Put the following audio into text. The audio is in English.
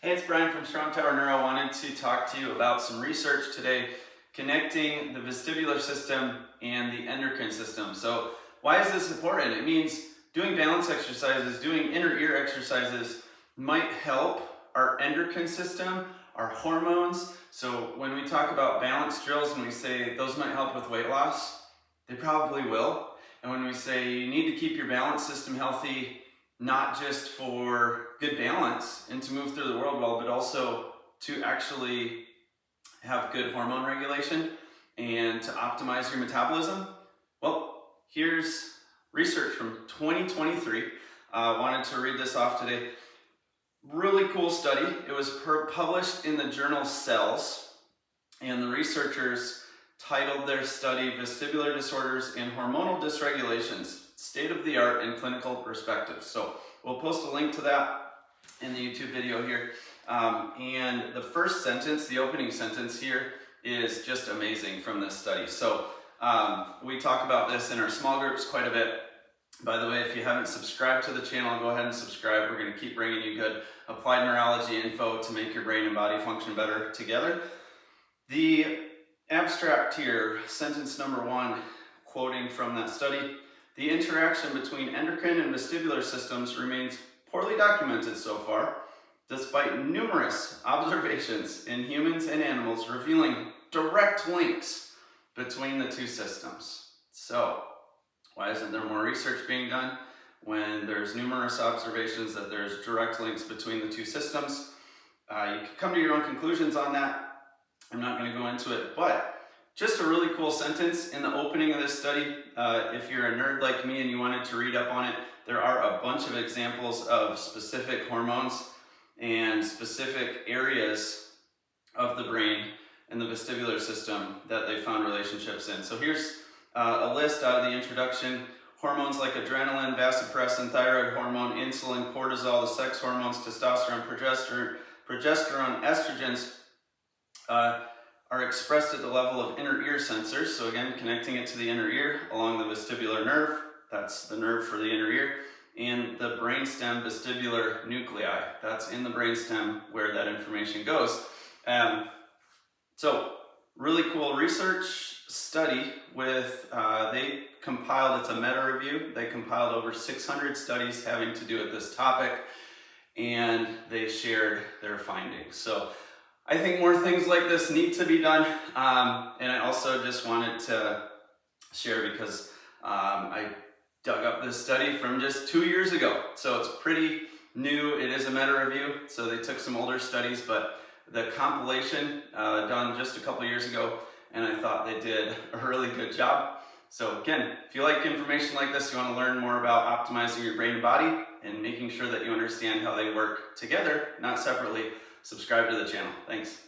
Hey, it's Brian from Strong Tower Neuro. I wanted to talk to you about some research today connecting the vestibular system and the endocrine system. So why is this important? It means doing balance exercises, doing inner ear exercises might help our endocrine system, our hormones. So when we talk about balance drills and we say those might help with weight loss, they probably will. And when we say you need to keep your balance system healthy, not just for good balance and to move through the world well, but also to actually have good hormone regulation and to optimize your metabolism. Well, here's research from 2023. I wanted to read this off today. Really cool study. It was published in the journal Cells, and the researchers titled their study Vestibular Disorders and Hormonal Dysregulations, State of the Art in Clinical Perspective. So we'll post a link to that in the YouTube video here. And the first sentence, the opening sentence here, is just amazing from this study. So we talk about this in our small groups quite a bit. By the way, if you haven't subscribed to the channel, go ahead and subscribe. We're going to keep bringing you good applied neurology info to make your brain and body function better together. The abstract here, sentence number 1, quoting from that study: the interaction between endocrine and vestibular systems remains poorly documented so far, despite numerous observations in humans and animals revealing direct links between the two systems. So, why isn't there more research being done when there's numerous observations that there's direct links between the two systems? You can come to your own conclusions on that. I'm not going to go into it, but just a really cool sentence in the opening of this study. If you're a nerd like me and you wanted to read up on it, there are a bunch of examples of specific hormones and specific areas of the brain and the vestibular system that they found relationships in. So here's a list out of the introduction. Hormones like adrenaline, vasopressin, thyroid hormone, insulin, cortisol, the sex hormones, testosterone, progesterone, estrogens, are expressed at the level of inner ear sensors. So again, connecting it to the inner ear along the vestibular nerve, that's the nerve for the inner ear, and the brainstem vestibular nuclei, that's in the brainstem where that information goes. So really cool research study with, they compiled, it's a meta review, they compiled over 600 studies having to do with this topic, and they shared their findings. So I think more things like this need to be done, and I also just wanted to share because I dug up this study from just 2 years ago, so it's pretty new. It is a meta review, so they took some older studies, but the compilation done just a couple years ago, and I thought they did a really good job. So again, if you like information like this, you want to learn more about optimizing your brain and body and making sure that you understand how they work together, not separately, subscribe to the channel. Thanks.